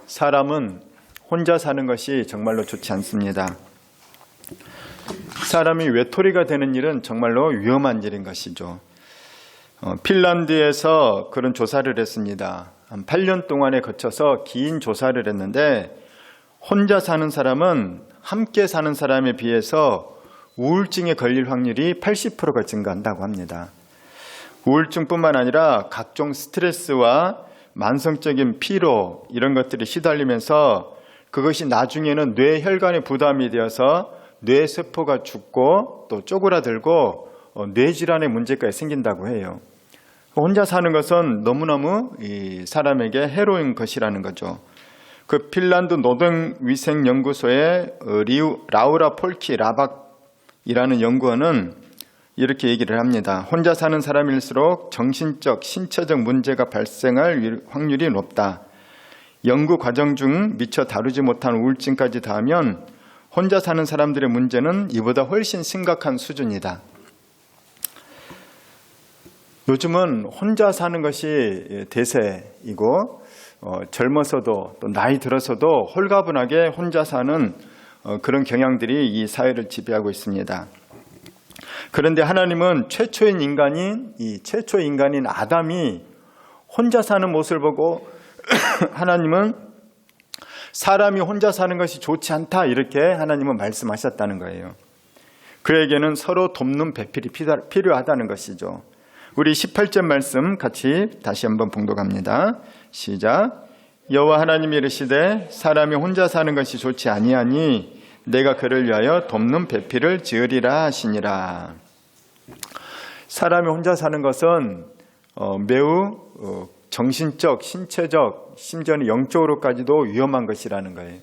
사람은 혼자 사는 것이 정말로 좋지 않습니다. 사람이 외톨이가 되는 일은 정말로 위험한 일인 것이죠. 핀란드에서 그런 조사를 했습니다. 한 8년 동안에 거쳐서 긴 조사를 했는데 혼자 사는 사람은 함께 사는 사람에 비해서 우울증에 걸릴 확률이 80%가 증가한다고 합니다. 우울증뿐만 아니라 각종 스트레스와 만성적인 피로 이런 것들이 시달리면서 그것이 나중에는 뇌혈관에 부담이 되어서 뇌세포가 죽고 또 쪼그라들고 뇌질환의 문제까지 생긴다고 해요. 혼자 사는 것은 너무너무 사람에게 해로운 것이라는 거죠. 그 핀란드 노동위생연구소의 라우라 폴키 라박이라는 연구원은 이렇게 얘기를 합니다. 혼자 사는 사람일수록 정신적, 신체적 문제가 발생할 확률이 높다. 연구 과정 중 미처 다루지 못한 우울증까지 더하면 혼자 사는 사람들의 문제는 이보다 훨씬 심각한 수준이다. 요즘은 혼자 사는 것이 대세이고 젊어서도 또 나이 들어서도 홀가분하게 혼자 사는 그런 경향들이 이 사회를 지배하고 있습니다. 그런데 하나님은 최초의 인간인 아담이 혼자 사는 모습을 보고 하나님은 사람이 혼자 사는 것이 좋지 않다 이렇게 하나님은 말씀하셨다는 거예요. 그에게는 서로 돕는 배필이 필요하다는 것이죠. 우리 18절 말씀 같이 다시 한번 봉독합니다. 시작. 여호와 하나님이 이르시되 사람이 혼자 사는 것이 좋지 아니하니 내가 그를 위하여 돕는 배필을 지으리라 하시니라. 사람이 혼자 사는 것은 매우 정신적, 신체적, 심지어는 영적으로까지도 위험한 것이라는 거예요.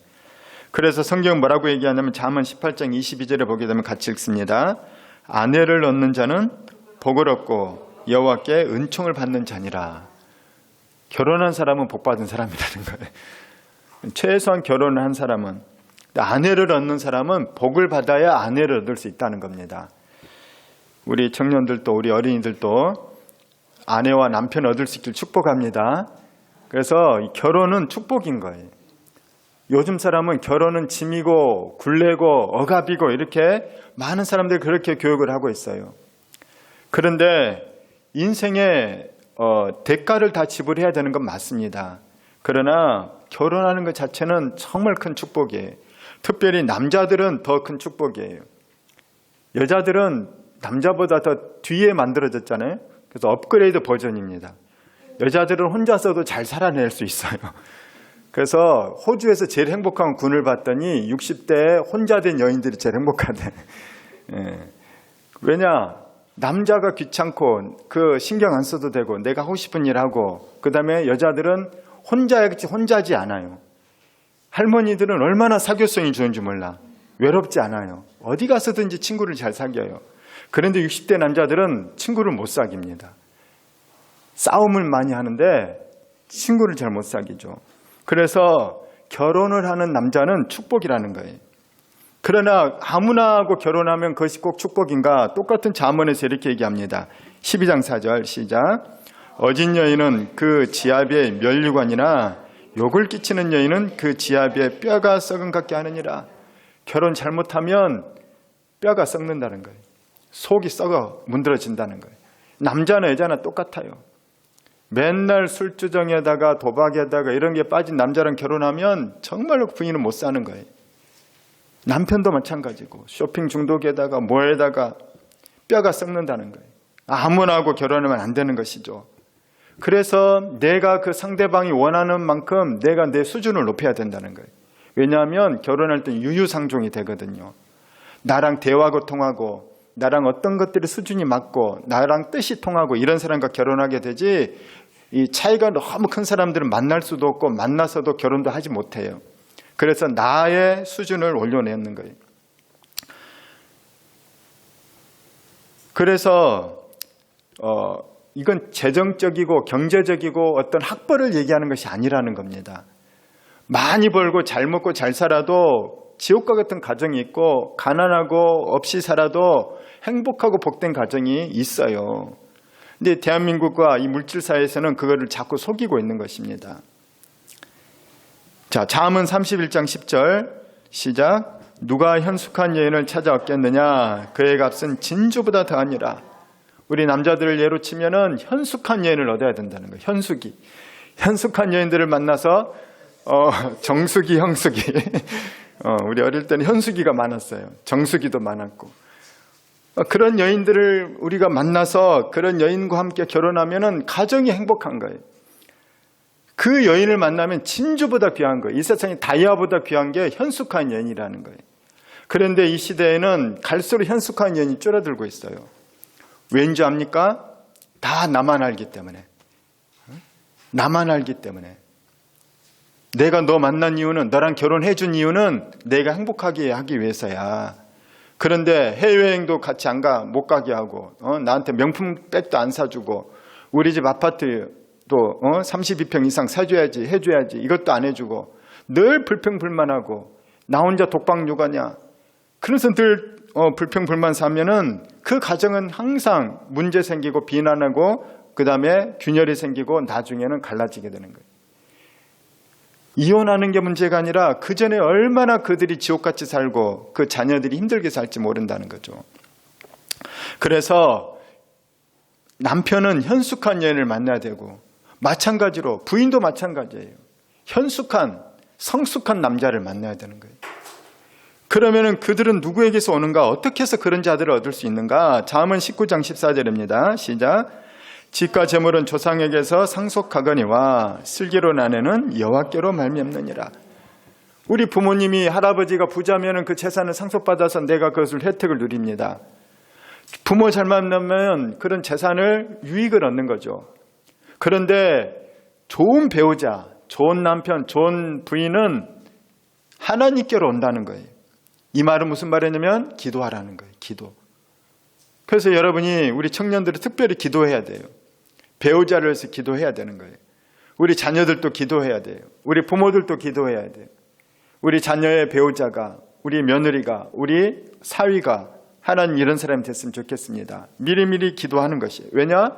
그래서 성경은 뭐라고 얘기하냐면 잠언 18장 22절에 보게 되면 같이 읽습니다. 아내를 얻는 자는 복을 얻고 여호와께 은총을 받는 자니라. 결혼한 사람은 복 받은 사람이라는 거예요. 최소한 결혼을 한 사람은. 아내를 얻는 사람은 복을 받아야 아내를 얻을 수 있다는 겁니다. 우리 청년들도 우리 어린이들도 아내와 남편을 얻을 수 있길 축복합니다. 그래서 결혼은 축복인 거예요. 요즘 사람은 결혼은 짐이고 굴레고 억압이고 이렇게 많은 사람들이 그렇게 교육을 하고 있어요. 그런데 인생의 대가를 다 지불해야 되는 건 맞습니다. 그러나 결혼하는 것 자체는 정말 큰 축복이에요. 특별히 남자들은 더 큰 축복이에요. 여자들은 남자보다 더 뒤에 만들어졌잖아요. 그래서 업그레이드 버전입니다. 여자들은 혼자서도 잘 살아낼 수 있어요. 그래서 호주에서 제일 행복한 군을 봤더니 60대에 혼자 된 여인들이 제일 행복하대. 왜냐? 남자가 귀찮고 그 신경 안 써도 되고 내가 하고 싶은 일 하고 그 다음에 여자들은 혼자지 않아요. 할머니들은 얼마나 사교성이 좋은지 몰라. 외롭지 않아요. 어디 가서든지 친구를 잘 사귀어요. 그런데 60대 남자들은 친구를 못 사깁니다. 싸움을 많이 하는데 친구를 잘 못 사귀죠. 그래서 결혼을 하는 남자는 축복이라는 거예요. 그러나 아무나 하고 결혼하면 그것이 꼭 축복인가? 똑같은 잠언에서 이렇게 얘기합니다. 12장 4절 시작. 어진 여인은 그 지아비의 면류관이나 욕을 끼치는 여인은 그 지아비의 뼈가 썩은 같게 하느니라. 결혼 잘못하면 뼈가 썩는다는 거예요. 속이 썩어 문드러진다는 거예요. 남자나 여자나 똑같아요. 맨날 술주정에다가 도박에다가 이런 게 빠진 남자랑 결혼하면 정말로 부인은 못 사는 거예요. 남편도 마찬가지고 쇼핑 중독에다가 뭐에다가 뼈가 썩는다는 거예요. 아무나 하고 결혼하면 안 되는 것이죠. 그래서 내가 그 상대방이 원하는 만큼 내가 내 수준을 높여야 된다는 거예요. 왜냐하면 결혼할 때 유유상종이 되거든요. 나랑 대화가 통하고 나랑 어떤 것들이 수준이 맞고 나랑 뜻이 통하고 이런 사람과 결혼하게 되지 이 차이가 너무 큰 사람들은 만날 수도 없고 만나서도 결혼도 하지 못해요. 그래서 나의 수준을 올려내는 거예요. 그래서 이건 재정적이고 경제적이고 어떤 학벌을 얘기하는 것이 아니라는 겁니다. 많이 벌고 잘 먹고 잘 살아도 지옥과 같은 가정이 있고 가난하고 없이 살아도 행복하고 복된 가정이 있어요. 근데 대한민국과 이 물질사회에서는 그거를 자꾸 속이고 있는 것입니다. 자, 잠언 31장 10절 시작. 누가 현숙한 여인을 찾아왔겠느냐? 그의 값은 진주보다 더하니라. 우리 남자들을 예로 치면은 현숙한 여인을 얻어야 된다는 거예요. 현숙한 여인들을 만나서 정숙이, 형숙이. 우리 어릴 때는 현숙이가 많았어요. 정숙이도 많았고. 그런 여인들을 우리가 만나서 그런 여인과 함께 결혼하면은 가정이 행복한 거예요. 그 여인을 만나면 진주보다 귀한 거예요. 이 세상에 다이아보다 귀한 게 현숙한 여인이라는 거예요. 그런데 이 시대에는 갈수록 현숙한 여인이 줄어들고 있어요. 왠지 압니까? 다 나만 알기 때문에. 나만 알기 때문에. 내가 너 만난 이유는, 너랑 결혼해 준 이유는 내가 행복하게 하기 위해서야. 그런데 해외여행도 같이 못 가게 하고, 나한테 명품 백도 안 사주고, 우리 집 아파트도 32평 이상 사줘야지, 해줘야지, 이것도 안 해주고, 늘 불평불만하고, 나 혼자 독박 육아냐. 그래서 늘 불평불만 사면은 그 가정은 항상 문제 생기고 비난하고 그 다음에 균열이 생기고 나중에는 갈라지게 되는 거예요. 이혼하는 게 문제가 아니라 그 전에 얼마나 그들이 지옥같이 살고 그 자녀들이 힘들게 살지 모른다는 거죠. 그래서 남편은 현숙한 여인을 만나야 되고 마찬가지로 부인도 마찬가지예요. 현숙한, 성숙한 남자를 만나야 되는 거예요. 그러면은 그들은 누구에게서 오는가? 어떻게 해서 그런 자들을 얻을 수 있는가? 잠언 19장 14절입니다. 시작. 집과 재물은 조상에게서 상속하거니와 슬기로운 아내는 여호와께로 말미암느니라. 우리 부모님이 할아버지가 부자면은 그 재산을 상속받아서 내가 그것을 혜택을 누립니다. 부모 잘 만나면 그런 재산을 유익을 얻는 거죠. 그런데 좋은 배우자, 좋은 남편, 좋은 부인은 하나님께로 온다는 거예요. 이 말은 무슨 말이냐면 기도하라는 거예요. 기도. 그래서 여러분이 우리 청년들은 특별히 기도해야 돼요. 배우자를 위해서 기도해야 되는 거예요. 우리 자녀들도 기도해야 돼요. 우리 부모들도 기도해야 돼요. 우리 자녀의 배우자가, 우리 며느리가, 우리 사위가 하나님 이런 사람이 됐으면 좋겠습니다. 미리미리 기도하는 것이에요. 왜냐?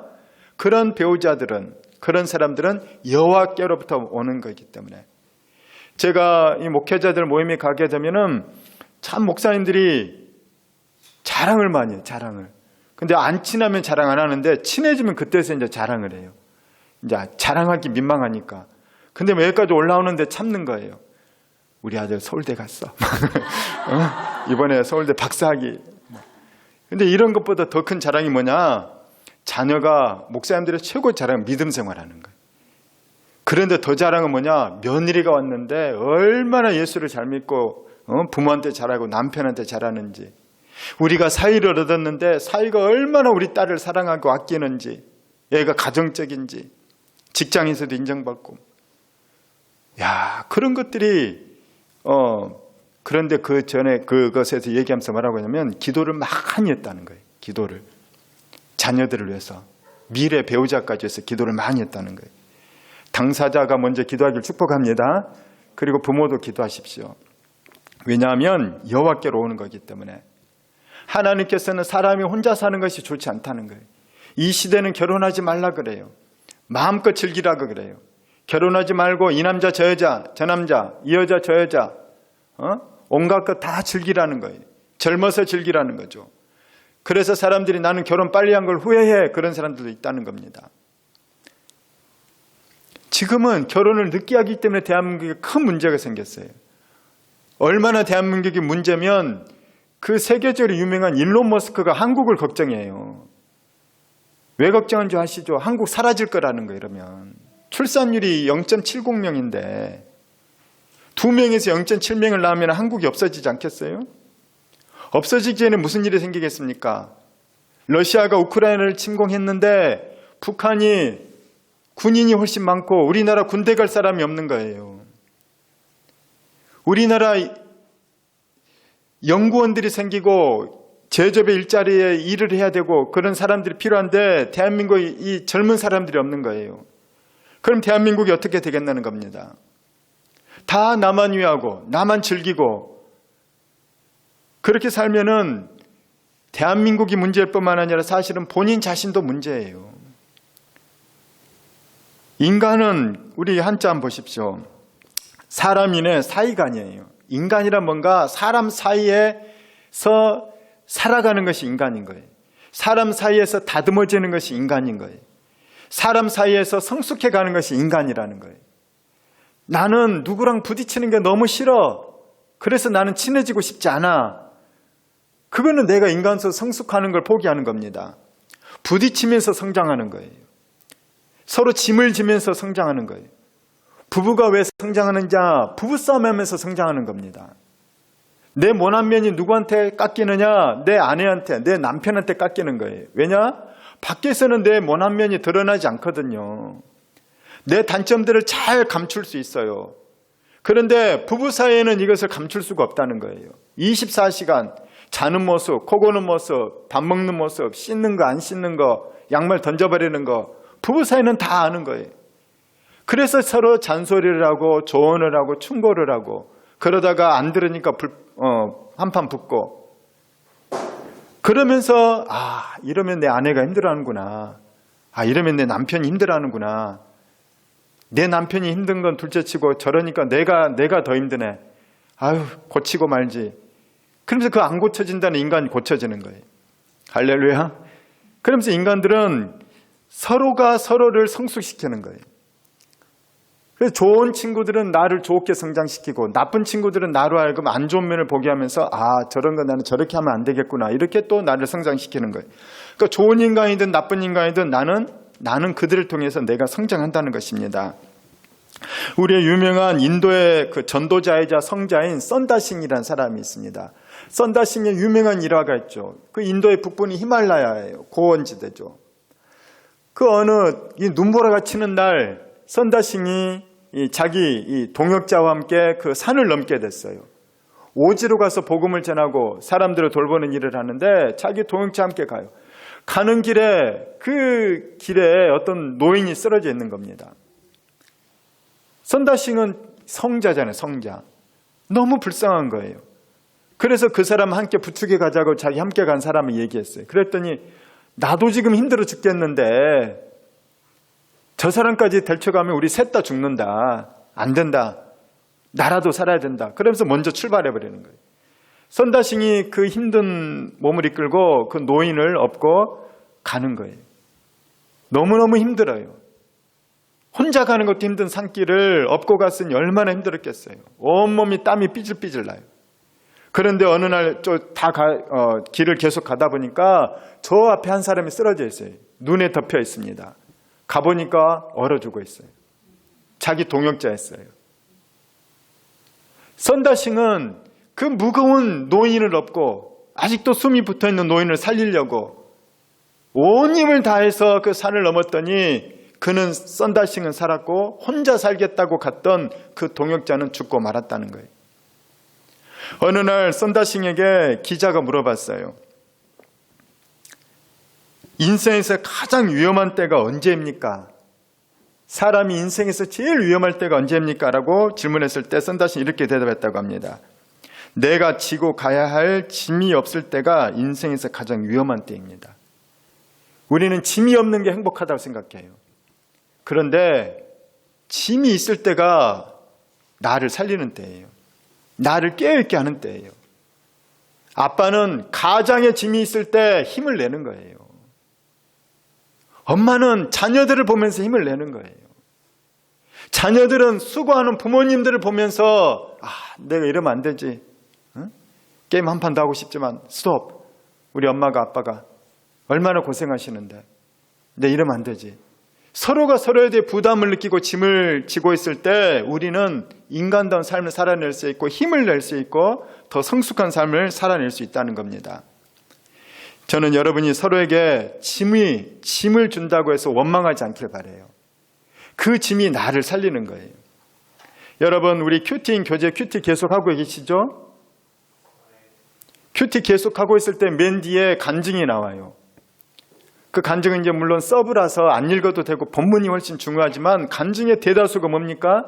그런 배우자들은, 그런 사람들은 여호와께로부터 오는 거기 때문에. 제가 이 목회자들 모임에 가게 되면은 참 목사님들이 자랑을 많이 해요. 자랑을. 근데 안 친하면 자랑 안 하는데 친해지면 그때서 이제 자랑을 해요. 이제 자랑하기 민망하니까. 근데 여기까지 올라오는데 참는 거예요. 우리 아들 서울대 갔어. 이번에 서울대 박사학위. 근데 이런 것보다 더 큰 자랑이 뭐냐? 자녀가 목사님들의 최고 자랑은 믿음 생활하는 거예요. 그런데 더 자랑은 뭐냐? 며느리가 왔는데 얼마나 예수를 잘 믿고 부모한테 잘하고 남편한테 잘하는지, 우리가 사위를 얻었는데 사위가 얼마나 우리 딸을 사랑하고 아끼는지, 얘가 가정적인지, 직장에서도 인정받고, 야, 그런 것들이 그런데 그 전에 그것에서 얘기하면서 뭐라고 하냐면 기도를 많이 했다는 거예요. 기도를 자녀들을 위해서, 미래 배우자까지 해서 기도를 많이 했다는 거예요. 당사자가 먼저 기도하길 축복합니다. 그리고 부모도 기도하십시오. 왜냐하면 여호와께로 오는 거기 때문에. 하나님께서는 사람이 혼자 사는 것이 좋지 않다는 거예요. 이 시대는 결혼하지 말라 그래요. 마음껏 즐기라고 그래요. 결혼하지 말고 이 남자 저 여자, 저 남자, 이 여자 저 여자, 온갖 것 다 즐기라는 거예요. 젊어서 즐기라는 거죠. 그래서 사람들이 나는 결혼 빨리 한 걸 후회해, 그런 사람들도 있다는 겁니다. 지금은 결혼을 늦게 하기 때문에 대한민국에 큰 문제가 생겼어요. 얼마나 대한민국이 문제면 그 세계적으로 유명한 일론 머스크가 한국을 걱정해요. 왜 걱정한 줄 아시죠? 한국 사라질 거라는 거. 이러면 출산율이 0.70명인데 2명에서 0.7명을 낳으면 한국이 없어지지 않겠어요? 없어지기 전에 무슨 일이 생기겠습니까? 러시아가 우크라이나를 침공했는데 북한이 군인이 훨씬 많고 우리나라 군대 갈 사람이 없는 거예요. 우리나라 연구원들이 생기고 제조업의 일자리에 일을 해야 되고 그런 사람들이 필요한데 대한민국에 이 젊은 사람들이 없는 거예요. 그럼 대한민국이 어떻게 되겠다는 겁니다. 다 나만 위하고 나만 즐기고 그렇게 살면은 대한민국이 문제일 뿐만 아니라 사실은 본인 자신도 문제예요. 인간은 우리 한자 한번 보십시오. 사람인의 사이가 아니에요. 인간이란 뭔가 사람 사이에서 살아가는 것이 인간인 거예요. 사람 사이에서 다듬어지는 것이 인간인 거예요. 사람 사이에서 성숙해가는 것이 인간이라는 거예요. 나는 누구랑 부딪히는 게 너무 싫어. 그래서 나는 친해지고 싶지 않아. 그거는 내가 인간으로서 성숙하는 걸 포기하는 겁니다. 부딪히면서 성장하는 거예요. 서로 짐을 지면서 성장하는 거예요. 부부가 왜 성장하는지 부부싸움 하면서 성장하는 겁니다. 내 모난 면이 누구한테 깎이느냐? 내 아내한테, 내 남편한테 깎이는 거예요. 왜냐? 밖에서는 내 모난 면이 드러나지 않거든요. 내 단점들을 잘 감출 수 있어요. 그런데 부부 사이에는 이것을 감출 수가 없다는 거예요. 24시간 자는 모습, 코 고는 모습, 밥 먹는 모습, 씻는 거 안 씻는 거, 양말 던져버리는 거, 부부 사이는 다 아는 거예요. 그래서 서로 잔소리를 하고 조언을 하고 충고를 하고, 그러다가 안 들으니까 한판 붙고, 그러면서 이러면 내 아내가 힘들어하는구나, 이러면 내 남편이 힘들어하는구나, 내 남편이 힘든 건 둘째치고 저러니까 내가 더 힘드네, 고치고 말지. 그러면서 그 안 고쳐진다는 인간이 고쳐지는 거예요. 할렐루야. 그러면서 인간들은 서로가 서로를 성숙시키는 거예요. 그래서 좋은 친구들은 나를 좋게 성장시키고, 나쁜 친구들은 나로 하여금 안 좋은 면을 보게 하면서 저런 거 나는 저렇게 하면 안 되겠구나, 이렇게 또 나를 성장시키는 거예요. 그러니까 좋은 인간이든 나쁜 인간이든 나는 그들을 통해서 내가 성장한다는 것입니다. 우리의 유명한 인도의 그 전도자이자 성자인 선다싱이라는 사람이 있습니다. 선다싱의 유명한 일화가 있죠. 그 인도의 북부는 히말라야예요. 고원지대죠. 그 어느 눈보라가 치는 날 선다싱이 자기 동역자와 함께 그 산을 넘게 됐어요. 오지로 가서 복음을 전하고 사람들을 돌보는 일을 하는데 자기 동역자와 함께 가요. 가는 길에 그 길에 어떤 노인이 쓰러져 있는 겁니다. 선다싱은 성자잖아요. 성자. 너무 불쌍한 거예요. 그래서 그 사람 함께 부축해 가자고 자기 함께 간 사람을 얘기했어요. 그랬더니 나도 지금 힘들어 죽겠는데 저 사람까지 데려가면 우리 셋 다 죽는다. 안 된다. 나라도 살아야 된다. 그러면서 먼저 출발해버리는 거예요. 선다싱이 그 힘든 몸을 이끌고 그 노인을 업고 가는 거예요. 너무너무 힘들어요. 혼자 가는 것도 힘든 산길을 업고 갔으니 얼마나 힘들었겠어요. 온몸이 땀이 삐질삐질 나요. 그런데 어느 날 길을 계속 가다 보니까 저 앞에 한 사람이 쓰러져 있어요. 눈에 덮여 있습니다. 가보니까 얼어 죽어 있어요. 자기 동역자였어요. 선다싱은 그 무거운 노인을 업고 아직도 숨이 붙어있는 노인을 살리려고 온 힘을 다해서 그 산을 넘었더니 그는 선다싱은 살았고 혼자 살겠다고 갔던 그 동역자는 죽고 말았다는 거예요. 어느 날 선다싱에게 기자가 물어봤어요. 인생에서 가장 위험한 때가 언제입니까? 사람이 인생에서 제일 위험할 때가 언제입니까? 라고 질문했을 때 선다싱이 이렇게 대답했다고 합니다. 내가 지고 가야 할 짐이 없을 때가 인생에서 가장 위험한 때입니다. 우리는 짐이 없는 게 행복하다고 생각해요. 그런데 짐이 있을 때가 나를 살리는 때예요. 나를 깨어있게 하는 때예요. 아빠는 가장에 짐이 있을 때 힘을 내는 거예요. 엄마는 자녀들을 보면서 힘을 내는 거예요. 자녀들은 수고하는 부모님들을 보면서 내가 이러면 안 되지. 응? 게임 한 판 더 하고 싶지만 스톱. 우리 엄마가 아빠가 얼마나 고생하시는데 내 이러면 안 되지. 서로가 서로에 대해 부담을 느끼고 짐을 지고 있을 때 우리는 인간다운 삶을 살아낼 수 있고 힘을 낼 수 있고 더 성숙한 삶을 살아낼 수 있다는 겁니다. 저는 여러분이 서로에게 짐을 준다고 해서 원망하지 않길 바라요. 그 짐이 나를 살리는 거예요. 여러분, 우리 큐티인 교재 큐티 계속하고 계시죠? 큐티 계속하고 있을 때 맨 뒤에 간증이 나와요. 그 간증은 이제 물론 서브라서 안 읽어도 되고 본문이 훨씬 중요하지만 간증의 대다수가 뭡니까?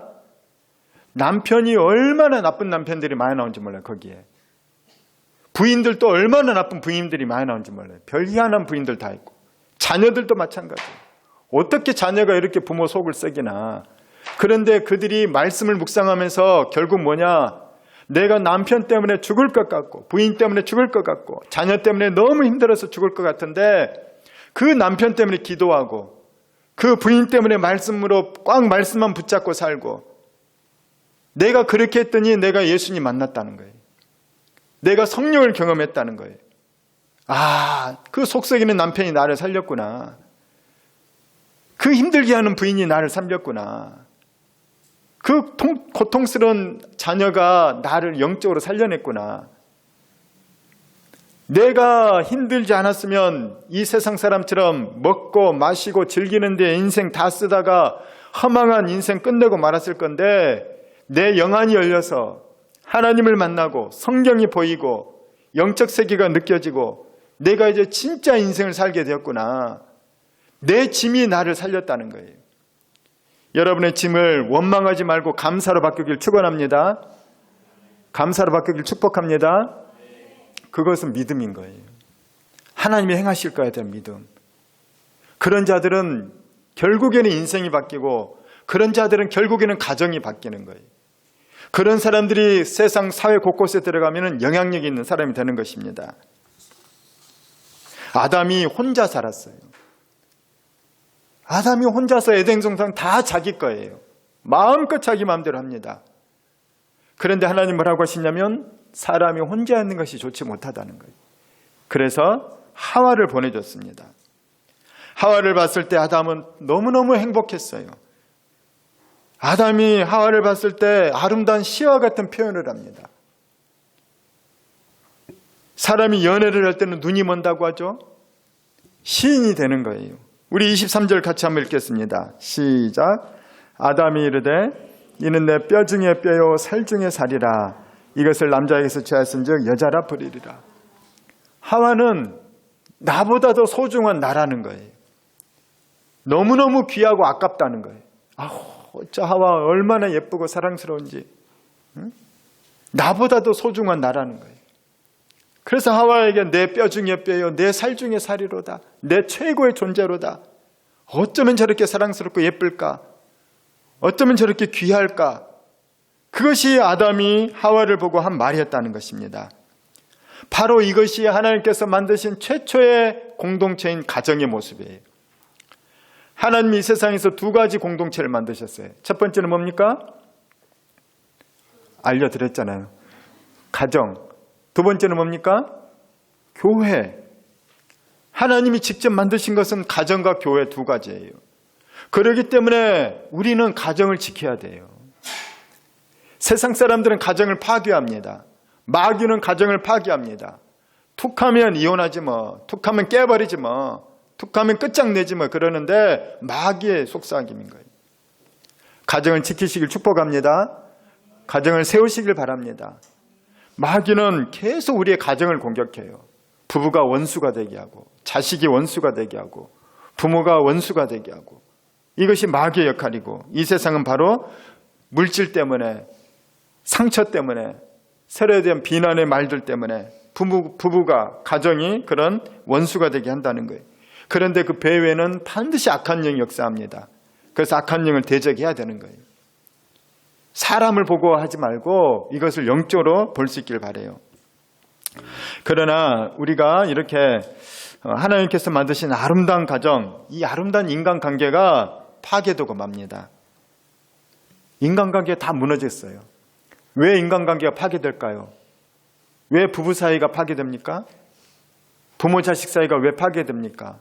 남편이 얼마나 나쁜 남편들이 많이 나오는지 몰라요. 거기에 부인들도 얼마나 나쁜 부인들이 많이 나오는지 몰라요. 별 희한한 부인들 다 있고 자녀들도 마찬가지예요. 어떻게 자녀가 이렇게 부모 속을 썩이나. 그런데 그들이 말씀을 묵상하면서 결국 뭐냐? 내가 남편 때문에 죽을 것 같고 부인 때문에 죽을 것 같고 자녀 때문에 너무 힘들어서 죽을 것 같은데 그 남편 때문에 기도하고 그 부인 때문에 말씀으로 꽉 말씀만 붙잡고 살고 내가 그렇게 했더니 내가 예수님 만났다는 거예요. 내가 성령을 경험했다는 거예요. 아, 그 속썩이는 남편이 나를 살렸구나. 그 힘들게 하는 부인이 나를 살렸구나. 그 고통스러운 자녀가 나를 영적으로 살려냈구나. 내가 힘들지 않았으면 이 세상 사람처럼 먹고 마시고 즐기는 데 인생 다 쓰다가 허망한 인생 끝내고 말았을 건데 내 영안이 열려서 하나님을 만나고 성경이 보이고 영적 세계가 느껴지고 내가 이제 진짜 인생을 살게 되었구나. 내 짐이 나를 살렸다는 거예요. 여러분의 짐을 원망하지 말고 감사로 바꾸길 축원합니다. 감사로 바꾸길 축복합니다. 그것은 믿음인 거예요. 하나님이 행하실 거에 대한 믿음. 그런 자들은 결국에는 인생이 바뀌고 그런 자들은 결국에는 가정이 바뀌는 거예요. 그런 사람들이 세상 사회 곳곳에 들어가면 영향력이 있는 사람이 되는 것입니다. 아담이 혼자 살았어요. 아담이 혼자서 에덴 동산 다 자기 거예요. 마음껏 자기 마음대로 합니다. 그런데 하나님 뭐라고 하시냐면 사람이 혼자 있는 것이 좋지 못하다는 거예요. 그래서 하와를 보내줬습니다. 하와를 봤을 때 아담은 너무너무 행복했어요. 아담이 하와를 봤을 때 아름다운 시와 같은 표현을 합니다. 사람이 연애를 할 때는 눈이 먼다고 하죠. 시인이 되는 거예요. 우리 23절 같이 한번 읽겠습니다. 시작. 아담이 이르되 이는 내 뼈 중에 뼈요 살 중에 살이라. 이것을 남자에게서 취하였은즉 여자라 부르리라. 하와는 나보다 더 소중한 나라는 거예요. 너무너무 귀하고 아깝다는 거예요. 어쩌 하와 얼마나 예쁘고 사랑스러운지. 응? 나보다 더 소중한 나라는 거예요. 그래서 하와에게 내 뼈 중에 뼈요 내 살 중에 살이로다. 내 최고의 존재로다. 어쩌면 저렇게 사랑스럽고 예쁠까? 어쩌면 저렇게 귀할까? 그것이 아담이 하와를 보고 한 말이었다는 것입니다. 바로 이것이 하나님께서 만드신 최초의 공동체인 가정의 모습이에요. 하나님이 이 세상에서 두 가지 공동체를 만드셨어요. 첫 번째는 뭡니까? 알려드렸잖아요. 가정. 두 번째는 뭡니까? 교회. 하나님이 직접 만드신 것은 가정과 교회 두 가지예요. 그렇기 때문에 우리는 가정을 지켜야 돼요. 세상 사람들은 가정을 파괴합니다. 마귀는 가정을 파괴합니다. 툭하면 이혼하지 뭐, 툭하면 깨버리지 뭐, 툭하면 끝장내지 뭐 그러는데 마귀의 속삭임인 거예요. 가정을 지키시길 축복합니다. 가정을 세우시길 바랍니다. 마귀는 계속 우리의 가정을 공격해요. 부부가 원수가 되게 하고 자식이 원수가 되게 하고 부모가 원수가 되게 하고 이것이 마귀의 역할이고 이 세상은 바로 물질 때문에 상처 때문에 서로에 대한 비난의 말들 때문에 부부가 가정이 그런 원수가 되게 한다는 거예요. 그런데 그 배후에는 반드시 악한 영이 역사합니다. 그래서 악한 영을 대적해야 되는 거예요. 사람을 보고 하지 말고 이것을 영적으로 볼 수 있길 바라요. 그러나 우리가 이렇게 하나님께서 만드신 아름다운 가정, 이 아름다운 인간관계가 파괴되고 맙니다. 인간관계가 다 무너졌어요. 왜 인간관계가 파괴될까요? 왜 부부 사이가 파괴됩니까? 부모 자식 사이가 왜 파괴됩니까?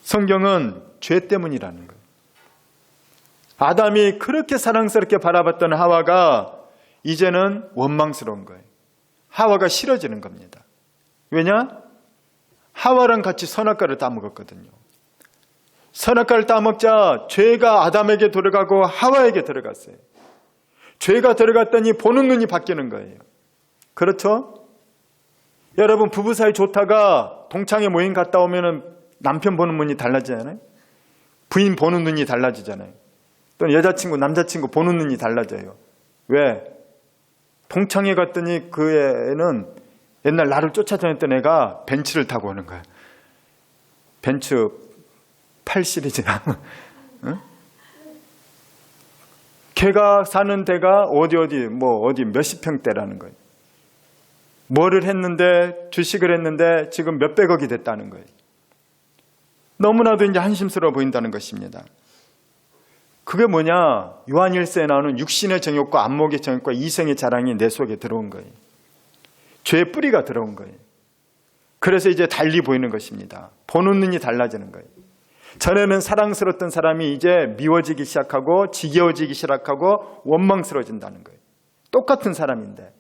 성경은 죄 때문이라는 거예요. 아담이 그렇게 사랑스럽게 바라봤던 하와가 이제는 원망스러운 거예요. 하와가 싫어지는 겁니다. 왜냐? 하와랑 같이 선악과를 따먹었거든요. 선악과를 따먹자 죄가 아담에게 들어가고 하와에게 들어갔어요. 죄가 들어갔더니 보는 눈이 바뀌는 거예요. 그렇죠? 여러분 부부 사이 좋다가 동창회 모임 갔다 오면은 남편 보는 눈이 달라지잖아요. 부인 보는 눈이 달라지잖아요. 또 여자친구, 남자친구 보는 눈이 달라져요. 왜? 동창회 갔더니 그 애는 옛날 나를 쫓아다녔던 애가 벤츠를 타고 오는 거야. 벤츠 8 시리즈나. 응? 걔가 사는 데가 어디 몇십 평대라는 거예요. 뭐를 했는데, 주식을 했는데 지금 몇백억이 됐다는 거예요. 너무나도 이제 한심스러워 보인다는 것입니다. 그게 뭐냐? 요한 1세에 나오는 육신의 정욕과 안목의 정욕과 이생의 자랑이 내 속에 들어온 거예요. 죄의 뿌리가 들어온 거예요. 그래서 이제 달리 보이는 것입니다. 보는 눈이 달라지는 거예요. 전에는 사랑스러웠던 사람이 이제 미워지기 시작하고 지겨워지기 시작하고 원망스러워진다는 거예요. 똑같은 사람인데.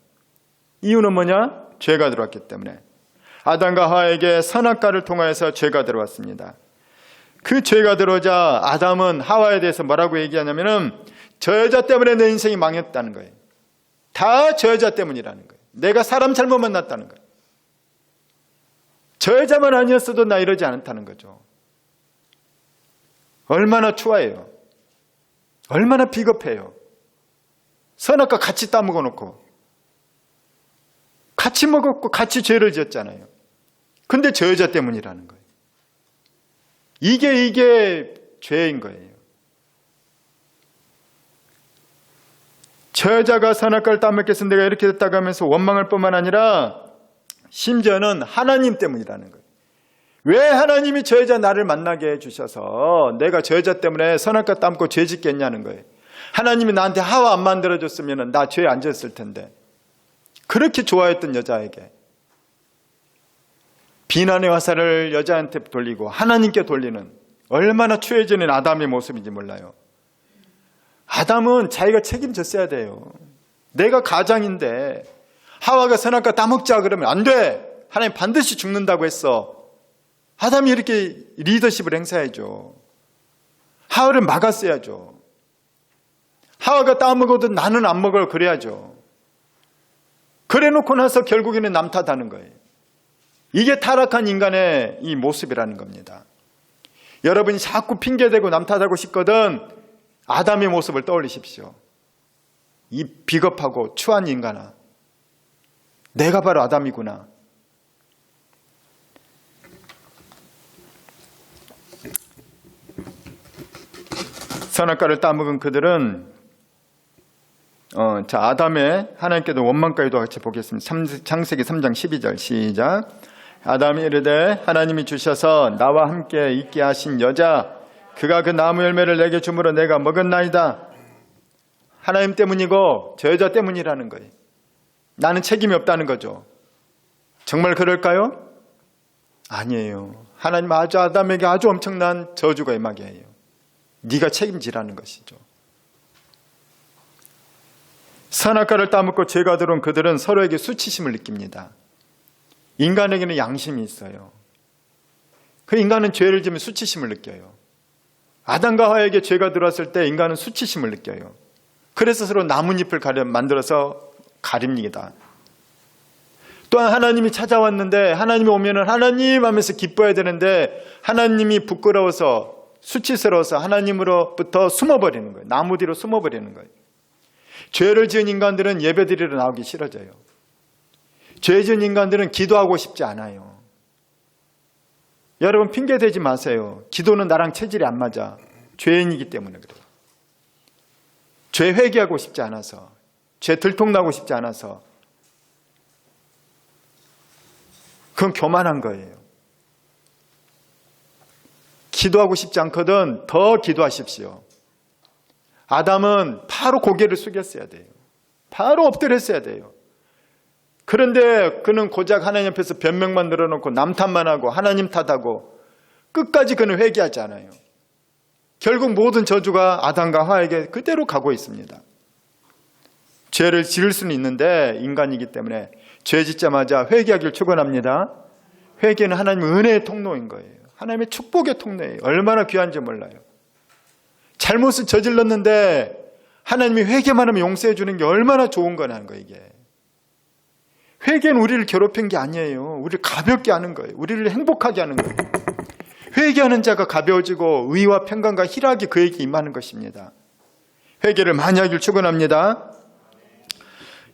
이유는 뭐냐? 죄가 들어왔기 때문에. 아담과 하와에게 선악과를 통하여서 죄가 들어왔습니다. 그 죄가 들어오자 아담은 하와에 대해서 뭐라고 얘기하냐면은 저 여자 때문에 내 인생이 망했다는 거예요. 다 저 여자 때문이라는 거예요. 내가 사람 잘못 만났다는 거예요. 저 여자만 아니었어도 나 이러지 않았다는 거죠. 얼마나 추하해요. 얼마나 비겁해요. 선악과 같이 따먹어 놓고 같이 먹었고 같이 죄를 지었잖아요. 근데 저 여자 때문이라는 거예요. 이게 죄인 거예요. 저 여자가 선악과를 따먹게 해서 내가 이렇게 됐다고 하면서 원망할 뿐만 아니라 심지어는 하나님 때문이라는 거예요. 왜 하나님이 저 여자 나를 만나게 해주셔서 내가 저 여자 때문에 선악과 따먹고 죄 짓겠냐는 거예요. 하나님이 나한테 하와 안 만들어줬으면 나 죄 안 지었을 텐데. 그렇게 좋아했던 여자에게 비난의 화살을 여자한테 돌리고 하나님께 돌리는 얼마나 추해지는 아담의 모습인지 몰라요. 아담은 자기가 책임졌어야 돼요. 내가 가장인데 하와가 선악과 따먹자 그러면 안 돼. 하나님 반드시 죽는다고 했어. 아담이 이렇게 리더십을 행사해야죠. 하와를 막았어야죠. 하와가 따먹어도 나는 안 먹을 그래야죠. 그래 놓고 나서 결국에는 남 탓하는 거예요. 이게 타락한 인간의 이 모습이라는 겁니다. 여러분이 자꾸 핑계대고 남 탓하고 싶거든 아담의 모습을 떠올리십시오. 이 비겁하고 추한 인간아. 내가 바로 아담이구나. 선악과를 따먹은 그들은 아담의 하나님께도 원망까지도 같이 보겠습니다. 창세기 3장 12절 시작. 아담이 이르되 하나님이 주셔서 나와 함께 있게 하신 여자 그가 그 나무 열매를 내게 주므로 내가 먹었나이다. 하나님 때문이고 저 여자 때문이라는 거예요. 나는 책임이 없다는 거죠. 정말 그럴까요? 아니에요. 하나님 아담에게 아주 엄청난 저주가 임하게 해요. 네가 책임지라는 것이죠. 선악과를 따먹고 죄가 들어온 그들은 서로에게 수치심을 느낍니다. 인간에게는 양심이 있어요. 그 인간은 죄를 지으면 수치심을 느껴요. 아담과 하와에게 죄가 들어왔을 때 인간은 수치심을 느껴요. 그래서 서로 나뭇잎을 만들어서 가립니다. 또한 하나님이 찾아왔는데 하나님이 오면은 하나님 하면서 기뻐해야 되는데 하나님이 부끄러워서 수치스러워서 하나님으로부터 숨어버리는 거예요. 나무 뒤로 숨어버리는 거예요. 죄를 지은 인간들은 예배드리러 나오기 싫어져요. 죄 지은 인간들은 기도하고 싶지 않아요. 여러분 핑계대지 마세요. 기도는 나랑 체질이 안 맞아. 죄인이기 때문에 그래요. 죄 회개하고 싶지 않아서, 죄 들통나고 싶지 않아서. 그건 교만한 거예요. 기도하고 싶지 않거든 더 기도하십시오. 아담은 바로 고개를 숙였어야 돼요. 바로 엎드렸어야 돼요. 그런데 그는 고작 하나님 앞에서 변명만 늘어놓고 남 탓만 하고 하나님 탓하고 끝까지 그는 회개하지 않아요. 결국 모든 저주가 아담과 하와에게 그대로 가고 있습니다. 죄를 지을 수는 있는데 인간이기 때문에 죄 짓자마자 회개하기를 축원합니다. 회개는 하나님의 은혜의 통로인 거예요. 하나님의 축복의 통로예요. 얼마나 귀한지 몰라요. 잘못을 저질렀는데 하나님이 회개만 하면 용서해 주는 게 얼마나 좋은 거냐는 거예요. 이게 회개는 우리를 괴롭힌 게 아니에요. 우리를 가볍게 하는 거예요. 우리를 행복하게 하는 거예요. 회개하는 자가 가벼워지고 의와 평강과 희락이 그에게 임하는 것입니다. 회개를 많이 하길 축원합니다.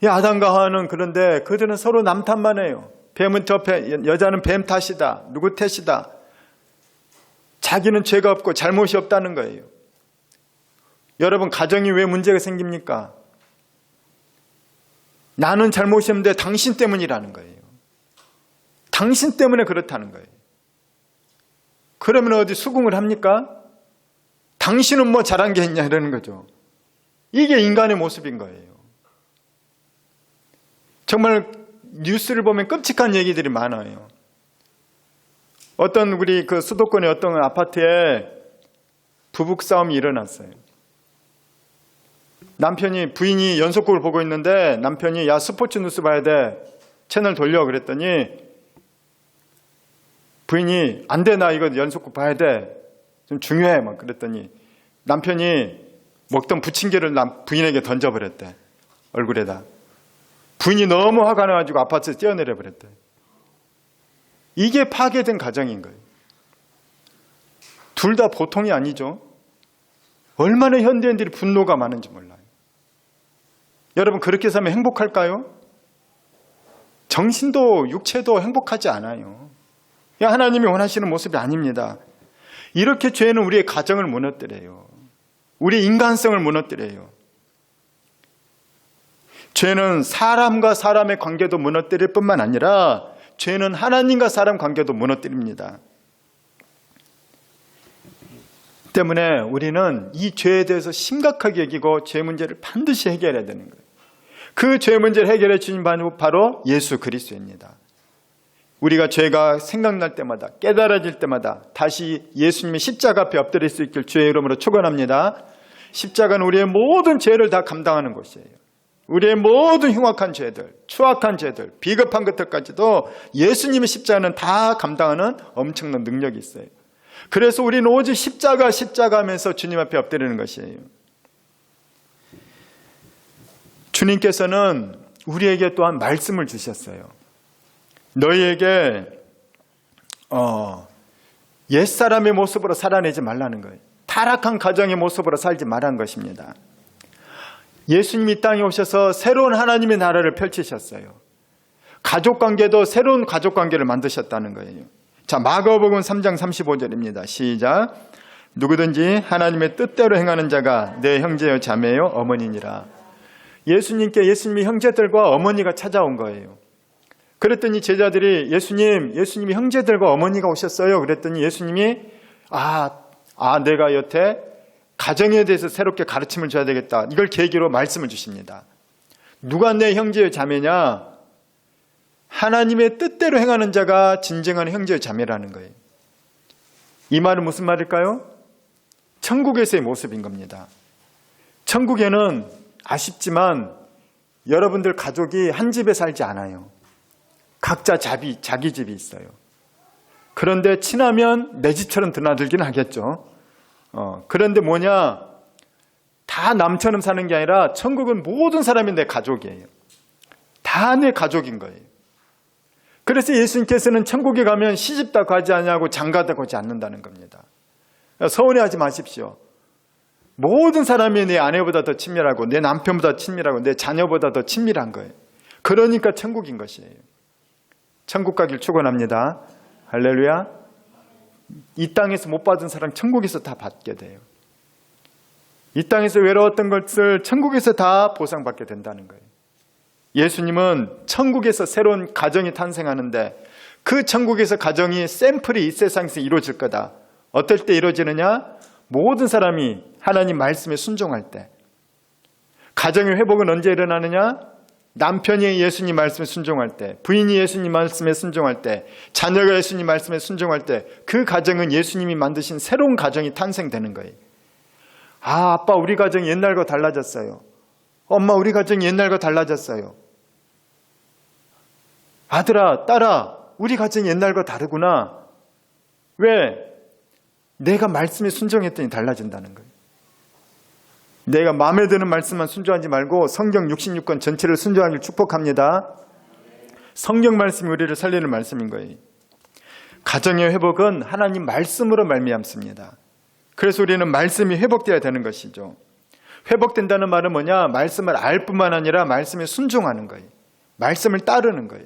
이 아담과 하와는 그런데 그들은 서로 남 탓만 해요. 뱀은 여자는 뱀 탓이다. 누구 탓이다. 자기는 죄가 없고 잘못이 없다는 거예요. 여러분, 가정이 왜 문제가 생깁니까? 나는 잘못이 없는데 당신 때문이라는 거예요. 당신 때문에 그렇다는 거예요. 그러면 어디 수긍을 합니까? 당신은 뭐 잘한 게 있냐 이러는 거죠. 이게 인간의 모습인 거예요. 정말 뉴스를 보면 끔찍한 얘기들이 많아요. 어떤 우리 그 수도권의 어떤 아파트에 부부싸움이 일어났어요. 남편이, 부인이 연속극을 보고 있는데 남편이 야, 스포츠 뉴스 봐야 돼, 채널 돌려 그랬더니 부인이 안 돼, 나 이거 연속극 봐야 돼, 좀 중요해 막 그랬더니 남편이 먹던 부침개를 부인에게 던져버렸대, 얼굴에다. 부인이 너무 화가 나가지고 아파트에서 뛰어내려 버렸대. 이게 파괴된 가정인 거예요. 둘 다 보통이 아니죠. 얼마나 현대인들이 분노가 많은지 몰라요. 여러분, 그렇게 살면 행복할까요? 정신도 육체도 행복하지 않아요. 하나님이 원하시는 모습이 아닙니다. 이렇게 죄는 우리의 가정을 무너뜨려요. 우리의 인간성을 무너뜨려요. 죄는 사람과 사람의 관계도 무너뜨릴 뿐만 아니라 죄는 하나님과 사람 관계도 무너뜨립니다. 때문에 우리는 이 죄에 대해서 심각하게 여기고 죄 문제를 반드시 해결해야 되는 거예요. 그 죄 문제를 해결해 주신 바로 예수 그리스도입니다. 우리가 죄가 생각날 때마다, 깨달아질 때마다 다시 예수님의 십자가 앞에 엎드릴 수 있길 주의 이름으로 축원합니다. 십자가는 우리의 모든 죄를 다 감당하는 것이에요. 우리의 모든 흉악한 죄들, 추악한 죄들, 비겁한 것들까지도 예수님의 십자가는 다 감당하는 엄청난 능력이 있어요. 그래서 우리는 오직 십자가 하면서 주님 앞에 엎드리는 것이에요. 주님께서는 우리에게 또한 말씀을 주셨어요. 너희에게 옛사람의 모습으로 살아내지 말라는 거예요. 타락한 가정의 모습으로 살지 말라는 것입니다. 예수님이 이 땅에 오셔서 새로운 하나님의 나라를 펼치셨어요. 가족관계도 새로운 가족관계를 만드셨다는 거예요. 자, 마가복음 3장 35절입니다. 시작. 누구든지 하나님의 뜻대로 행하는 자가 내 형제요 자매요 어머니니라. 예수님께 예수님의 형제들과 어머니가 찾아온 거예요. 그랬더니 제자들이 예수님이 형제들과 어머니가 오셨어요. 그랬더니 예수님이 내가 여태 가정에 대해서 새롭게 가르침을 줘야 되겠다, 이걸 계기로 말씀을 주십니다. 누가 내 형제요 자매냐? 하나님의 뜻대로 행하는 자가 진정한 형제요 자매라는 거예요. 이 말은 무슨 말일까요? 천국에서의 모습인 겁니다. 천국에는 아쉽지만 여러분들 가족이 한 집에 살지 않아요. 각자 자기 집이 있어요. 그런데 친하면 내 집처럼 드나들기는 하겠죠. 그런데 다 남처럼 사는 게 아니라 천국은 모든 사람이 내 가족이에요. 다 내 가족인 거예요. 그래서 예수님께서는 천국에 가면 시집다 가지 않냐고 장가다 가지 않는다는 겁니다. 서운해하지 마십시오. 모든 사람이 내 아내보다 더 친밀하고 내 남편보다 친밀하고 내 자녀보다 더 친밀한 거예요. 그러니까 천국인 것이에요. 천국 가길 축원합니다. 할렐루야. 이 땅에서 못 받은 사랑 천국에서 다 받게 돼요. 이 땅에서 외로웠던 것을 천국에서 다 보상받게 된다는 거예요. 예수님은 천국에서 새로운 가정이 탄생하는데 그 천국에서 가정이 샘플이 이 세상에서 이루어질 거다. 어떨 때 이루어지느냐? 모든 사람이 하나님 말씀에 순종할 때. 가정의 회복은 언제 일어나느냐? 남편이 예수님 말씀에 순종할 때, 부인이 예수님 말씀에 순종할 때, 자녀가 예수님 말씀에 순종할 때, 그 가정은 예수님이 만드신 새로운 가정이 탄생되는 거예요. 아빠 우리 가정이 옛날과 달라졌어요. 엄마 우리 가정이 옛날과 달라졌어요. 아들아 딸아 우리 가정이 옛날과 다르구나. 왜? 내가 말씀에 순종했더니 달라진다는 거예요. 내가 마음에 드는 말씀만 순종하지 말고 성경 66권 전체를 순종하길 축복합니다. 성경 말씀이 우리를 살리는 말씀인 거예요. 가정의 회복은 하나님 말씀으로 말미암습니다. 그래서 우리는 말씀이 회복되어야 되는 것이죠. 회복된다는 말은 뭐냐? 말씀을 알 뿐만 아니라 말씀에 순종하는 거예요. 말씀을 따르는 거예요.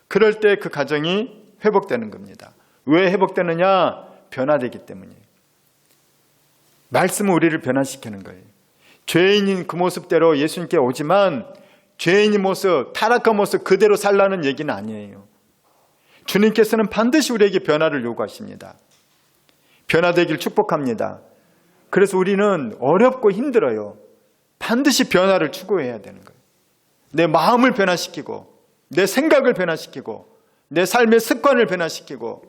그럴 때 그 가정이 회복되는 겁니다. 왜 회복되느냐? 변화되기 때문이에요. 말씀은 우리를 변화시키는 거예요. 죄인인 그 모습대로 예수님께 오지만 죄인의 모습, 타락한 모습 그대로 살라는 얘기는 아니에요. 주님께서는 반드시 우리에게 변화를 요구하십니다. 변화되길 축복합니다. 그래서 우리는 어렵고 힘들어요. 반드시 변화를 추구해야 되는 거예요. 내 마음을 변화시키고 내 생각을 변화시키고 내 삶의 습관을 변화시키고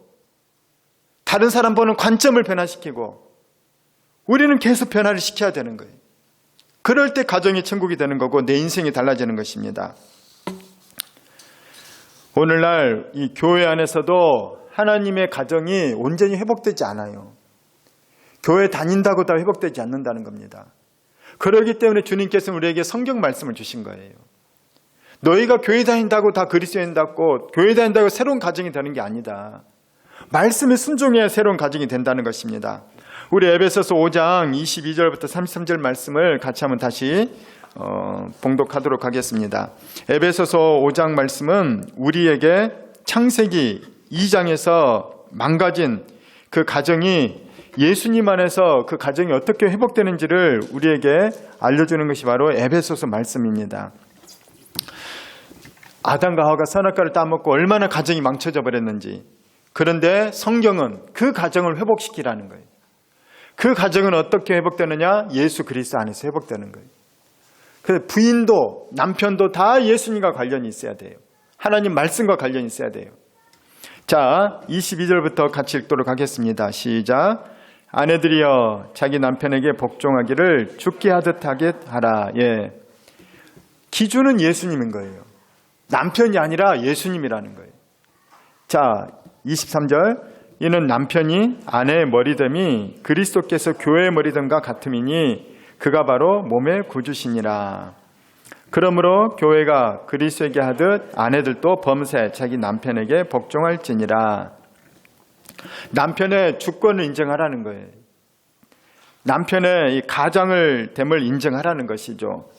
다른 사람 보는 관점을 변화시키고 우리는 계속 변화를 시켜야 되는 거예요. 그럴 때 가정이 천국이 되는 거고 내 인생이 달라지는 것입니다. 오늘날 이 교회 안에서도 하나님의 가정이 온전히 회복되지 않아요. 교회 다닌다고 다 회복되지 않는다는 겁니다. 그렇기 때문에 주님께서는 우리에게 성경 말씀을 주신 거예요. 너희가 교회 다닌다고 다 그리스도인답고 교회 다닌다고 새로운 가정이 되는 게 아니다. 말씀에 순종해야 새로운 가정이 된다는 것입니다. 우리 에베소서 5장 22절부터 33절 말씀을 같이 한번 다시 봉독하도록 하겠습니다. 에베소서 5장 말씀은 우리에게 창세기 2장에서 망가진 그 가정이 예수님 안에서 그 가정이 어떻게 회복되는지를 우리에게 알려주는 것이 바로 에베소서 말씀입니다. 아담과 하와가 선악과를 따먹고 얼마나 가정이 망쳐져 버렸는지. 그런데 성경은 그 가정을 회복시키라는 거예요. 그 가정은 어떻게 회복되느냐? 예수 그리스도 안에서 회복되는 거예요. 그래서 부인도 남편도 다 예수님과 관련이 있어야 돼요. 하나님 말씀과 관련이 있어야 돼요. 자, 22절부터 같이 읽도록 하겠습니다. 시작. 아내들이여 자기 남편에게 복종하기를 죽게 하듯 하게 하라. 예. 기준은 예수님인 거예요. 남편이 아니라 예수님이라는 거예요. 자, 23절. 이는 남편이 아내의 머리됨이 그리스도께서 교회의 머리됨과 같음이니 그가 바로 몸의 구주시니라. 그러므로 교회가 그리스도에게 하듯 아내들도 범세 자기 남편에게 복종할지니라. 남편의 주권을 인정하라는 거예요. 남편의 이 가장을 됨을 인정하라는 것이죠.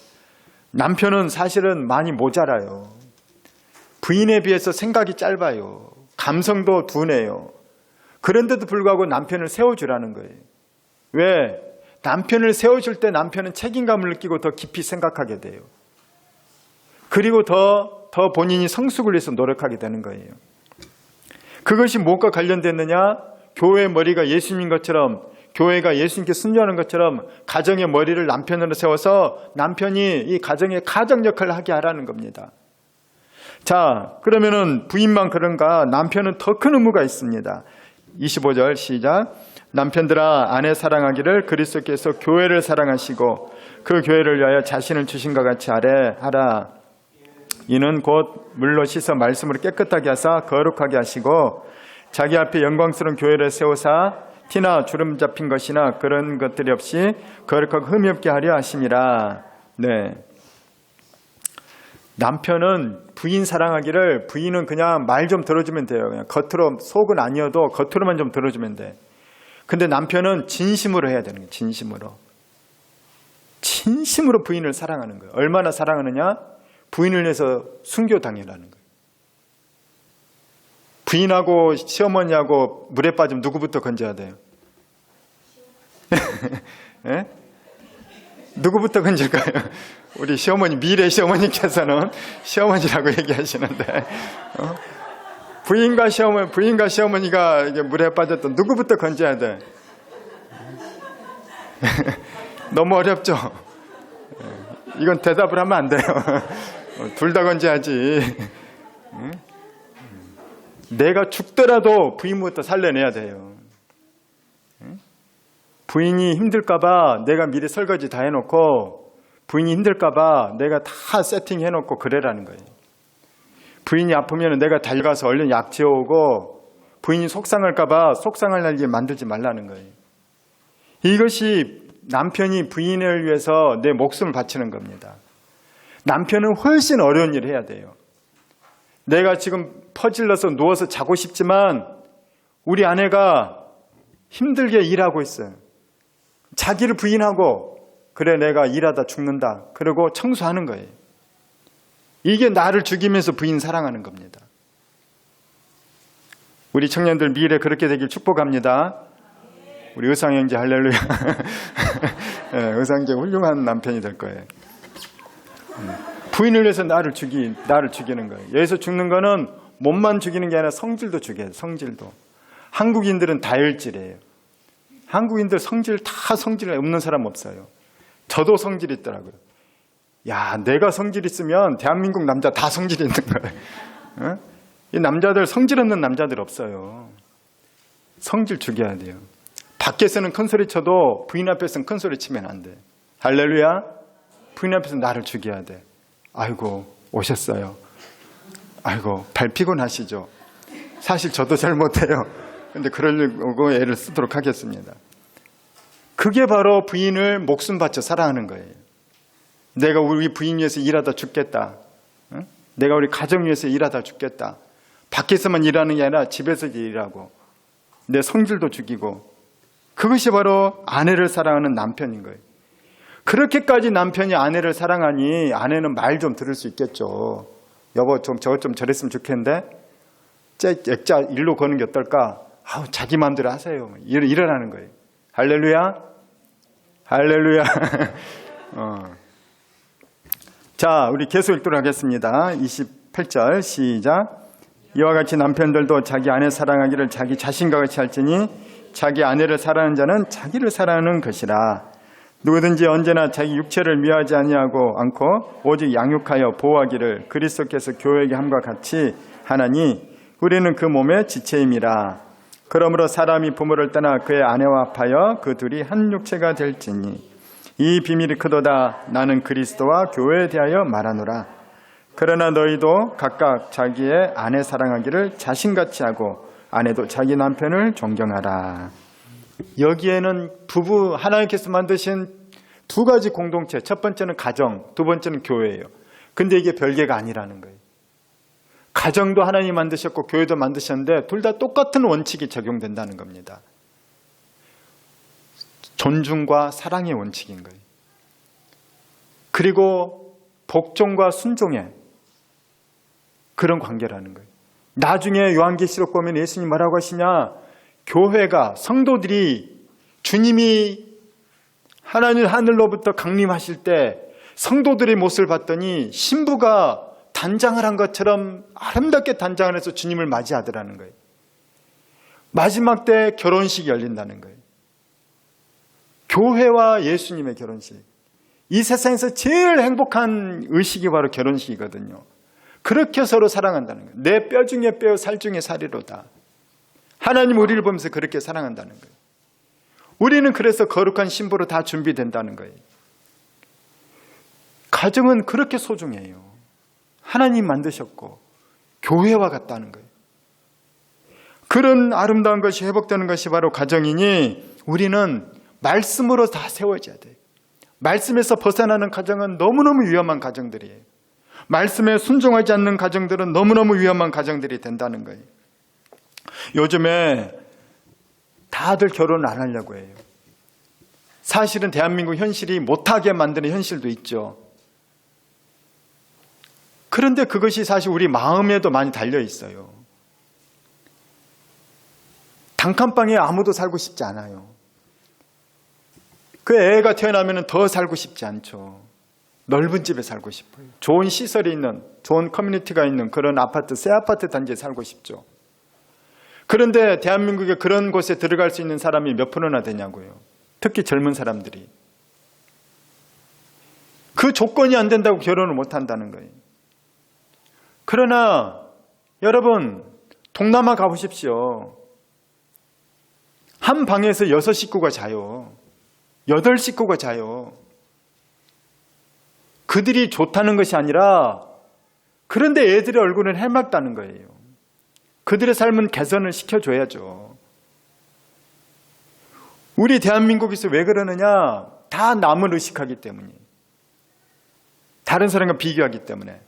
남편은 사실은 많이 모자라요. 부인에 비해서 생각이 짧아요. 감성도 둔해요. 그런데도 불구하고 남편을 세워주라는 거예요. 왜? 남편을 세워줄 때 남편은 책임감을 느끼고 더 깊이 생각하게 돼요. 그리고 더 본인이 성숙을 위해서 노력하게 되는 거예요. 그것이 무엇과 관련됐느냐? 교회의 머리가 예수님인 것처럼, 교회가 예수님께 순종하는 것처럼 가정의 머리를 남편으로 세워서 남편이 이 가정의 가장 역할을 하게 하라는 겁니다. 자, 그러면은 부인만 그런가? 남편은 더 큰 의무가 있습니다. 25절 시작. 남편들아 아내 사랑하기를 그리스도께서 교회를 사랑하시고 그 교회를 위하여 자신을 주신 것 같이 하라. 이는 곧 물로 씻어 말씀으로 깨끗하게 하사 거룩하게 하시고 자기 앞에 영광스러운 교회를 세우사 티나 주름 잡힌 것이나 그런 것들이 없이 거룩하고 흠이 없게 하려 하심이라. 네. 남편은 부인 사랑하기를, 부인은 그냥 말 좀 들어주면 돼요. 그냥 겉으로, 속은 아니어도 겉으로만 좀 들어주면 돼. 근데 남편은 진심으로 해야 되는 거예요. 진심으로 부인을 사랑하는 거예요. 얼마나 사랑하느냐? 부인을 위해서 순교당이라는 거예요. 부인하고 시어머니하고 물에 빠지면 누구부터 건져야 돼요? 네? 누구부터 건질까요? 우리 시어머니, 미래 시어머니께서는 시어머니라고 얘기하시는데, 부인과 시어머니가 이게 물에 빠졌던 누구부터 건져야 돼? 너무 어렵죠? 이건 대답을 하면 안 돼요. 둘 다 건져야지. 내가 죽더라도 부인부터 살려내야 돼요. 부인이 힘들까봐 내가 미리 설거지 다 해놓고, 부인이 힘들까봐 내가 다 세팅해놓고 그래라는 거예요. 부인이 아프면 내가 달려가서 얼른 약 지어오고, 부인이 속상할까봐 속상할 날게 만들지 말라는 거예요. 이것이 남편이 부인을 위해서 내 목숨을 바치는 겁니다. 남편은 훨씬 어려운 일을 해야 돼요. 내가 지금 퍼질러서 누워서 자고 싶지만 우리 아내가 힘들게 일하고 있어요. 자기를 부인하고, 그래 내가 일하다 죽는다, 그리고 청소하는 거예요. 이게 나를 죽이면서 부인 사랑하는 겁니다. 우리 청년들 미래 그렇게 되길 축복합니다. 우리 의상 형제 할렐루야. 의상제 훌륭한 남편이 될 거예요. 부인을 위해서 나를 죽이는 거예요. 여기서 죽는 거는 몸만 죽이는 게 아니라 성질도 죽여요. 성질도. 한국인들은 다혈질이에요. 한국인들 성질 다 성질 없는 사람 없어요. 저도 성질 있더라고요. 야, 내가 성질 있으면 대한민국 남자 다 성질 있는 거예요. 이 남자들 성질 없는 남자들 없어요. 성질 죽여야 돼요. 밖에서는 큰 소리 쳐도 부인 앞에서는 큰 소리 치면 안 돼. 할렐루야. 부인 앞에서 나를 죽여야 돼. 아이고 오셨어요. 아이고 발 피곤하시죠. 사실 저도 잘 못해요. 근데 그러려고 애를 쓰도록 하겠습니다. 그게 바로 부인을 목숨 바쳐 사랑하는 거예요. 내가 우리 부인 위해서 일하다 죽겠다. 내가 우리 가정 위해서 일하다 죽겠다. 밖에서만 일하는 게 아니라 집에서 일하고 내 성질도 죽이고. 그것이 바로 아내를 사랑하는 남편인 거예요. 그렇게까지 남편이 아내를 사랑하니 아내는 말 좀 들을 수 있겠죠. 여보 좀 저것 좀 저랬으면 좋겠는데 액자 일로 거는 게 어떨까? 아우 자기 마음대로 하세요. 일어나는 거예요. 할렐루야. 할렐루야. 자, 우리 계속 읽도록 하겠습니다. 28절 시작. 이와 같이 남편들도 자기 아내 사랑하기를 자기 자신과 같이 할지니 자기 아내를 사랑하는 자는 자기를 사랑하는 것이라. 누구든지 언제나 자기 육체를 미워하지 아니하고 않고 오직 양육하여 보호하기를 그리스도께서 교회에게 함과 같이 하나니 우리는 그 몸의 지체임이라. 그러므로 사람이 부모를 떠나 그의 아내와 합하여 그 둘이 한 육체가 될지니 이 비밀이 크도다. 나는 그리스도와 교회에 대하여 말하노라. 그러나 너희도 각각 자기의 아내 사랑하기를 자신같이 하고 아내도 자기 남편을 존경하라. 여기에는 부부 하나님께서 만드신 두 가지 공동체, 첫 번째는 가정, 두 번째는 교회예요. 근데 이게 별개가 아니라는 거예요. 가정도 하나님이 만드셨고 교회도 만드셨는데 둘 다 똑같은 원칙이 적용된다는 겁니다. 존중과 사랑의 원칙인 거예요. 그리고 복종과 순종의 그런 관계라는 거예요. 나중에 요한계시록 보면 예수님 뭐라고 하시냐? 교회가, 성도들이 주님이 하나님 하늘로부터 강림하실 때 성도들의 모습을 봤더니 신부가 단장을 한 것처럼 아름답게 단장을 해서 주님을 맞이하더라는 거예요. 마지막 때 결혼식이 열린다는 거예요. 교회와 예수님의 결혼식. 이 세상에서 제일 행복한 의식이 바로 결혼식이거든요. 그렇게 서로 사랑한다는 거예요. 내 뼈 중에 뼈, 살 중에 살이로다. 하나님 우리를 보면서 그렇게 사랑한다는 거예요. 우리는 그래서 거룩한 신부로 다 준비된다는 거예요. 가정은 그렇게 소중해요. 하나님 만드셨고 교회와 같다는 거예요. 그런 아름다운 것이 회복되는 것이 바로 가정이니 우리는 말씀으로 다 세워져야 돼요. 말씀에서 벗어나는 가정은 너무너무 위험한 가정들이에요. 말씀에 순종하지 않는 가정들은 너무너무 위험한 가정들이 된다는 거예요. 요즘에 다들 결혼을 안 하려고 해요. 사실은 대한민국 현실이 못하게 만드는 현실도 있죠. 그런데 그것이 사실 우리 마음에도 많이 달려 있어요. 단칸방에 아무도 살고 싶지 않아요. 그 애가 태어나면 더 살고 싶지 않죠. 넓은 집에 살고 싶어요. 좋은 시설이 있는, 좋은 커뮤니티가 있는 그런 아파트, 새 아파트 단지에 살고 싶죠. 그런데 대한민국에 그런 곳에 들어갈 수 있는 사람이 몇 프로나 되냐고요. 특히 젊은 사람들이. 그 조건이 안 된다고 결혼을 못 한다는 거예요. 그러나 여러분 동남아 가보십시오. 한 방에서 6식구가 자요. 8식구가 자요. 그들이 좋다는 것이 아니라 그런데 애들의 얼굴은 해맑다는 거예요. 그들의 삶은 개선을 시켜줘야죠. 우리 대한민국에서 왜 그러느냐? 다 남을 의식하기 때문이에요. 다른 사람과 비교하기 때문에.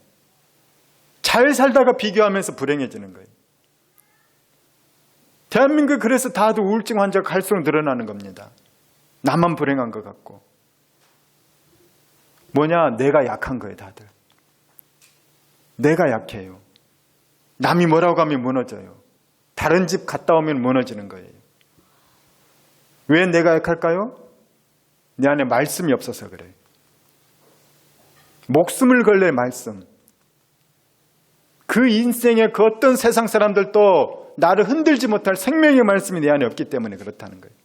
잘 살다가 비교하면서 불행해지는 거예요. 대한민국에 그래서 다들 우울증 환자가 갈수록 늘어나는 겁니다. 나만 불행한 것 같고. 뭐냐? 내가 약한 거예요, 다들. 내가 약해요. 남이 뭐라고 하면 무너져요. 다른 집 갔다 오면 무너지는 거예요. 왜 내가 약할까요? 내 안에 말씀이 없어서 그래. 목숨을 걸래 말씀. 그 인생의 그 어떤 세상 사람들도 나를 흔들지 못할 생명의 말씀이 내 안에 없기 때문에 그렇다는 거예요.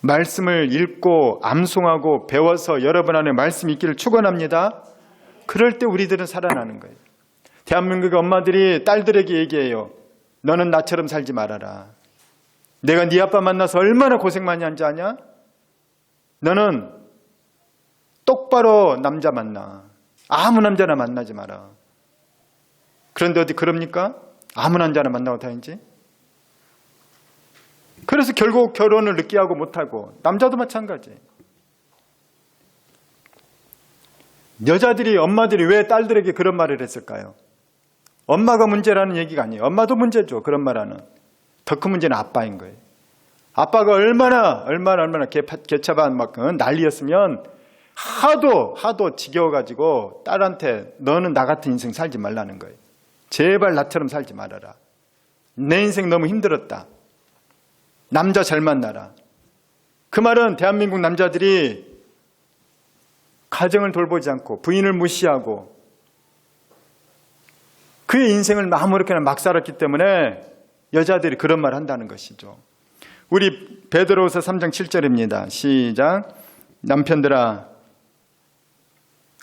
말씀을 읽고 암송하고 배워서 여러분 안에 말씀이 있기를 축원합니다. 그럴 때 우리들은 살아나는 거예요. 대한민국의 엄마들이 딸들에게 얘기해요. 너는 나처럼 살지 말아라. 내가 네 아빠 만나서 얼마나 고생 많이 한지 아냐? 너는 똑바로 남자 만나. 아무 남자나 만나지 마라. 그런데 어디 그럽니까? 아무 남자나 만나고 다니지? 그래서 결국 결혼을 늦게 하고 못하고, 남자도 마찬가지. 여자들이, 엄마들이 왜 딸들에게 그런 말을 했을까요? 엄마가 문제라는 얘기가 아니에요. 엄마도 문제죠. 그런 말하는. 더 큰 문제는 아빠인 거예요. 아빠가 얼마나 개차반 막 난리였으면 하도 지겨워가지고 딸한테 너는 나 같은 인생 살지 말라는 거예요. 제발 나처럼 살지 말아라. 내 인생 너무 힘들었다. 남자 잘 만나라. 그 말은 대한민국 남자들이 가정을 돌보지 않고 부인을 무시하고 그의 인생을 아무렇게나 막 살았기 때문에 여자들이 그런 말을 한다는 것이죠. 우리 베드로후서 3장 7절입니다. 시작. 남편들아,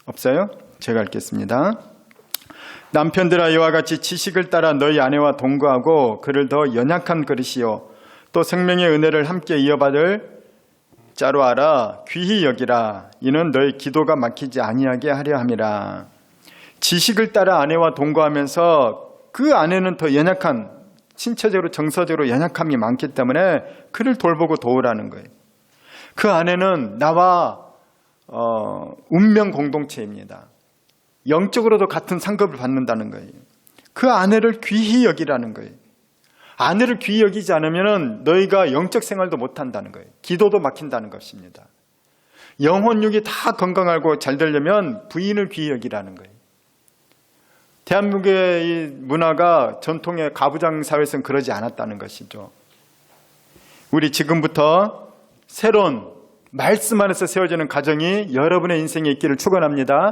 없어요? 제가 읽겠습니다. 남편들아, 이와 같이 지식을 따라 너희 아내와 동거하고 그를 더 연약한 그릇이요 또 생명의 은혜를 함께 이어받을 자로 알아 귀히 여기라. 이는 너희 기도가 막히지 아니하게 하려 함이라. 지식을 따라 아내와 동거하면서 그 아내는 더 연약한, 신체적으로 정서적으로 연약함이 많기 때문에 그를 돌보고 도우라는 거예요. 그 아내는 나와 운명 공동체입니다. 영적으로도 같은 상급을 받는다는 거예요. 그 아내를 귀히 여기라는 거예요. 아내를 귀히 여기지 않으면 너희가 영적 생활도 못한다는 거예요. 기도도 막힌다는 것입니다. 영혼육이 다 건강하고 잘 되려면 부인을 귀히 여기라는 거예요. 대한민국의 이 문화가 전통의 가부장 사회에서는 그러지 않았다는 것이죠. 우리 지금부터 새로운 말씀 안에서 세워지는 가정이 여러분의 인생에 있기를 축원합니다.